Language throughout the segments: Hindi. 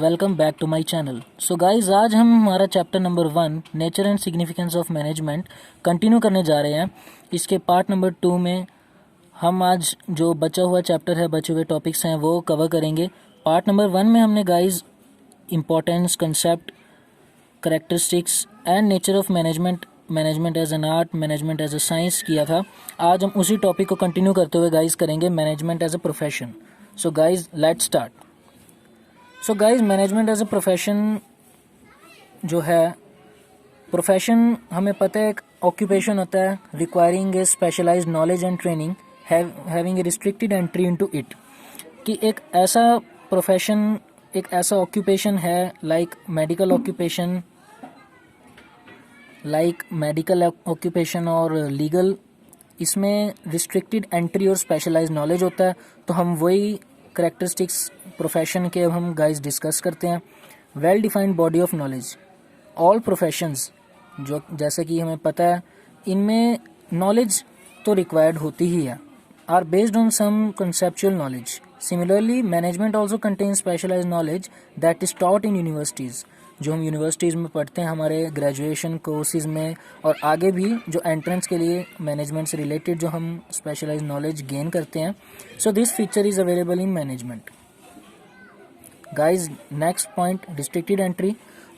Welcome back to my channel. So guys, आज हम हमारा chapter number 1 nature and significance of management continue करने जा रहे हैं। इसके पार्ट नंबर 2 में हम आज जो बचा हुआ चैप्टर है, बचे हुए टॉपिक्स हैं वो कवर करेंगे। पार्ट नंबर 1 में हमने guys importance, concept, characteristics and nature of management, management as an art, management as a science किया था। आज हम उसी टॉपिक को कंटिन्यू करते हुए गाइस करेंगे management as a profession. So guys, let's start. So guys, management as a profession जो है, प्रोफेशन हमें पता है एक ऑक्यूपेशन होता है requiring a specialised knowledge and training having a restricted entry into it. कि एक ऐसा प्रोफेशन, एक ऐसा ऑक्यूपेशन है लाइक मेडिकल ऑक्यूपेशन, और लीगल, इसमें रिस्ट्रिक्टेड एंट्री और स्पेशलाइज्ड नॉलेज होता है। तो हम वही करेक्टरिस्टिक्स प्रोफेशन के अब हम गाइस डिस्कस करते हैं। Well defined body of knowledge. All professions, जो जैसे कि हमें पता है इनमें नॉलेज तो रिक्वायर्ड होती ही है, are based on some conceptual knowledge. Similarly management also contain specialised knowledge that is taught in universities. जो हम यूनिवर्सिटीज़ में पढ़ते हैं हमारे ग्रेजुएशन कोर्सेज में, और आगे भी जो एंट्रेंस के लिए मैनेजमेंट से रिलेटेड जो हम स्पेशलाइज्ड नॉलेज गेन करते हैं। सो this feature is available in management. Guys, next point, restricted entry.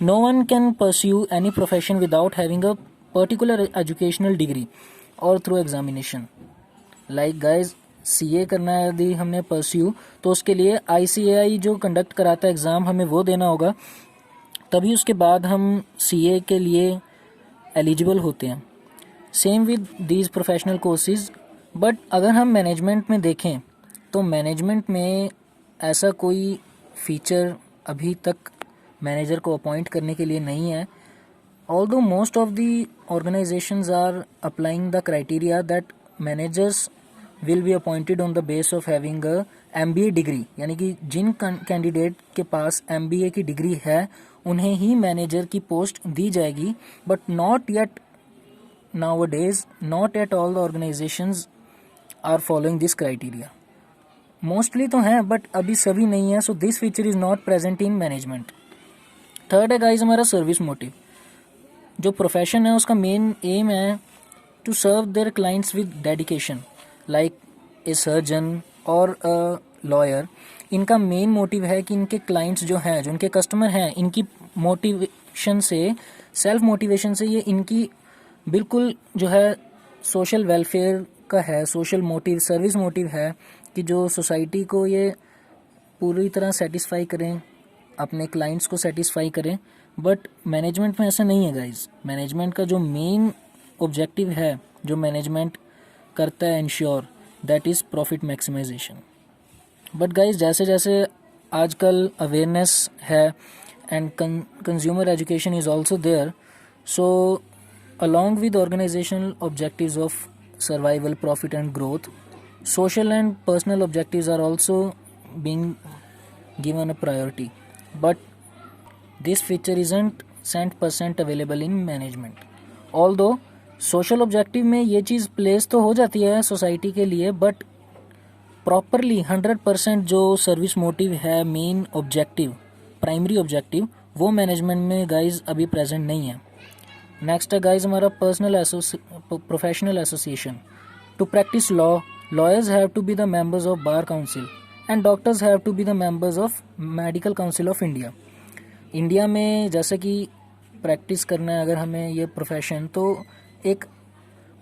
No one can pursue any profession without having a particular educational degree or through examination. Like guys, CA करना है यदि हमने pursue, तो उसके लिए ICAI जो कंडक्ट कराता है एग्ज़ाम, हमें वो देना होगा, तभी उसके बाद हम CA के लिए एलिजिबल होते हैं। Same with these professional courses. But अगर हम मैनेजमेंट में देखें तो मैनेजमेंट में ऐसा कोई फीचर अभी तक मैनेजर को अपॉइंट करने के लिए नहीं है। Although most of the organisations are applying the criteria that managers will be appointed on the base of having a MBA degree, यानी कि जिन कैंडिडेट के पास MBA की डिग्री है उन्हें ही मैनेजर की पोस्ट दी जाएगी। But not yet nowadays, not at all the organizations are following this criteria. Mostly तो हैं बट अभी सभी नहीं है। So this feature is not present in management. Third है गाइज हमारा सर्विस मोटिव। जो प्रोफेशन है उसका मेन एम है to serve their clients with dedication, like a surgeon और अ लॉयर। इनका मेन मोटिव है कि इनके क्लाइंट्स जो हैं, जो इनके कस्टमर हैं, इनकी मोटिवेशन से, सेल्फ मोटिवेशन से, ये इनकी बिल्कुल जो है सोशल वेलफेयर का है, सोशल मोटिव, सर्विस मोटिव है कि जो सोसाइटी को ये पूरी तरह सेटिस्फाई करें, अपने क्लाइंट्स को सेटिस्फाई करें। बट मैनेजमेंट में ऐसा नहीं है गाइज। मैनेजमेंट का जो मेन ऑब्जेक्टिव है, जो मैनेजमेंट करता है ensure, that is profit maximisation. But guys जैसे जैसे आजकल अवेयरनेस है and consumer education is also there, so along with organizational objectives of survival, profit and growth, social and personal objectives are also being given a priority. But this feature isn't 100% available in management. Although social objective में ये चीज़ प्लेस तो हो जाती है सोसाइटी के लिए, बट प्रॉपरली 100% जो सर्विस मोटिव है, मेन ऑब्जेक्टिव, प्राइमरी ऑब्जेक्टिव, वो मैनेजमेंट में गाइज अभी प्रेजेंट नहीं है। नेक्स्ट है गाइज हमारा professional association. To practise law, lawyers have to be the members of bar council and doctors have to be the members of medical council of India. India में जैसे कि प्रैक्टिस करना है अगर हमें ये प्रोफेशन, तो एक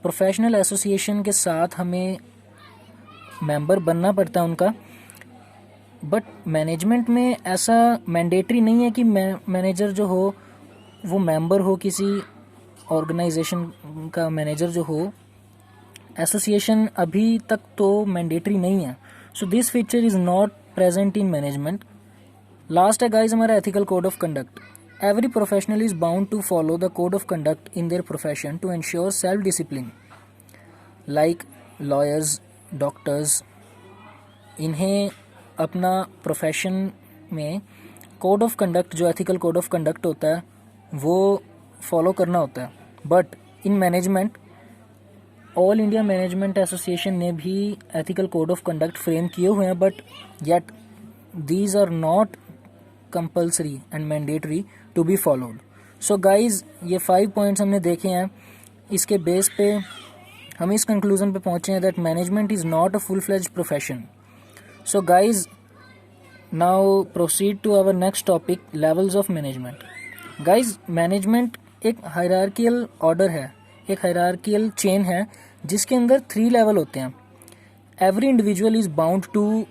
प्रोफेशनल एसोसिएशन के साथ हमें मेंबर बनना पड़ता है उनका। बट मैनेजमेंट में ऐसा मैंडेटरी नहीं है कि मैनेजर जो हो वो मेंबर हो, किसी ऑर्गेनाइजेशन का मैनेजर जो हो। एसोसिएशन अभी तक तो मैंडेटरी नहीं है। So this feature is not present in management. Last है गाइज हमारा ethical code of conduct. Every professional is bound to follow the code of conduct in their profession to ensure self discipline. Like lawyers, doctors, इन्हें अपना प्रोफेशन में कोड ऑफ कंडक्ट, जो एथिकल कोड ऑफ कंडक्ट होता है, वो फॉलो करना होता है। But in management, all India management association ने भी ethical code of conduct frame किए हुए हैं, but yet these are not compulsory and mandatory to be followed. So guys ये 5 पॉइंट्स हमने देखे हैं, इसके बेस पे हम इस कंक्लूजन पे पहुंचे हैं that management is not a full fledged profession. So guys now proceed to our next topic, levels of management. Guys management एक हायरार्कियल ऑर्डर है, एक हायरार्कियल चेन है जिसके अंदर 3 लेवल होते हैं। Every individual is bound to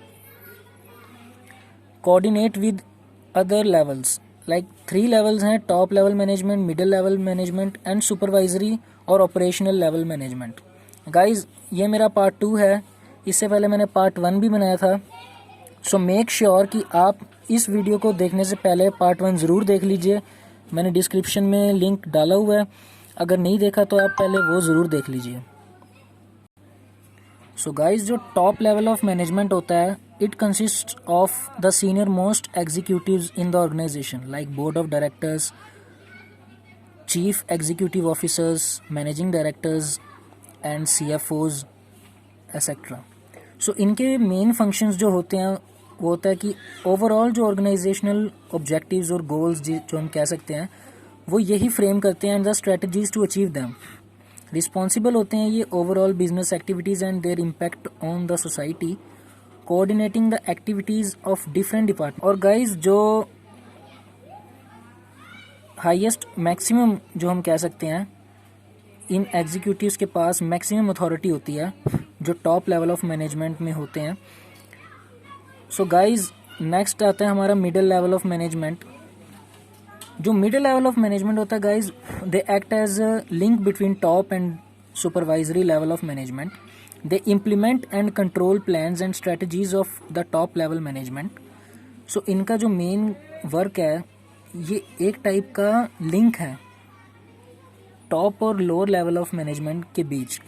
coordinate with other levels, like 3 levels हैं, top level management, middle level management and supervisory और ऑपरेशनल लेवल मैनेजमेंट। गाइज ये मेरा पार्ट 2 है, इससे पहले मैंने पार्ट 1 भी बनाया था। सो मेक श्योर कि आप इस वीडियो को देखने से पहले पार्ट 1 ज़रूर देख लीजिए, मैंने डिस्क्रिप्शन में लिंक डाला हुआ है, अगर नहीं देखा तो आप पहले वो ज़रूर देख लीजिए। सो गाइज जो टॉप लेवल ऑफ मैनेजमेंट होता है, it consist of the senior most executives in the organisation like board of directors, chief executive officers, managing directors and CFOs etcetera. So इनके मेन फंक्शंस जो होते हैं वो होता है कि ओवरऑल जो ऑर्गेनाइजेशनल ऑब्जेक्टिव्स और गोल्स जो हम कह सकते हैं वो यही फ्रेम करते हैं and the strategies to achieve them. Responsible होते हैं ये overall business activities and their impact on the society, coordinating the activities of different department. और गाइज जो हाईएस्ट मैक्सिमम जो हम कह सकते हैं इन एग्जीक्यूटिव्स के पास मैक्सिमम अथॉरिटी होती है जो टॉप लेवल ऑफ मैनेजमेंट में होते हैं। सो गाइज नेक्स्ट आता है हमारा मिडिल लेवल ऑफ मैनेजमेंट। जो मिडिल लेवल ऑफ मैनेजमेंट होता है guys, they act as a link between top and supervisory level of management. They implement and control plans and strategies of the top level management. So इनका जो मेन वर्क है ये एक टाइप का लिंक है टॉप और लोअर लेवल ऑफ मैनेजमेंट के बीच।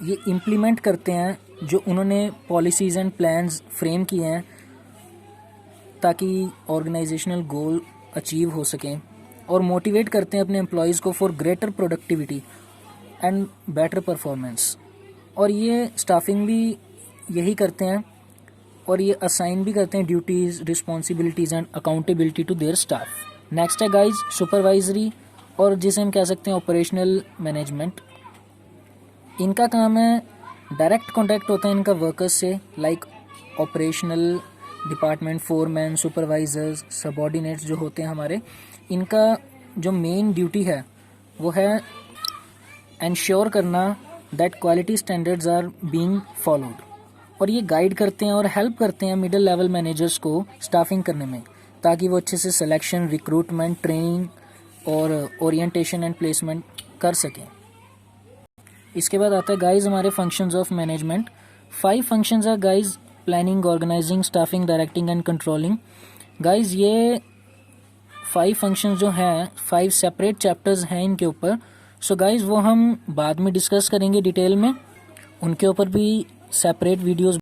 ये इम्प्लीमेंट करते हैं जो उन्होंने पॉलिसीज़ एंड प्लान्स फ्रेम किए हैं ताकि ऑर्गेनाइजेशनल गोल अचीव हो सकें, और मोटिवेट करते हैं अपने एम्प्लॉयज़ को for greater productivity and better performance. और ये स्टाफिंग भी यही करते हैं और ये असाइन भी करते हैं duties, responsibilities and accountability to their staff. Next है गाइज सुपरवाइजरी, और जिसे हम कह सकते हैं ऑपरेशनल मैनेजमेंट। इनका काम है डायरेक्ट कॉन्टैक्ट होता है इनका वर्कर्स से, like operational department, foreman, supervisors, subordinates जो होते हैं हमारे। इनका जो मेन ड्यूटी है वो है एंश्योर करना that quality standards are being followed, और ये गाइड करते हैं और हेल्प करते हैं मिडिल लेवल मैनेजर्स को स्टाफिंग करने में ताकि वो अच्छे से सिलेक्शन, रिक्रूटमेंट, ट्रेनिंग और ओरिएंटेशन एंड प्लेसमेंट कर सकें। इसके बाद आता है गाइज हमारे फंक्शंस ऑफ मैनेजमेंट। 5 फंक्शंस है guys, planning, organising, staffing, directing and controlling. Guys ये 5 फंक्शंस जो हैं 5 सेपरेट चैप्टर्स हैं इनके ऊपर। सो गाइज वो हम बाद में डिस्कस करेंगे डिटेल में, उनके ऊपर भी सेपरेट वीडियोस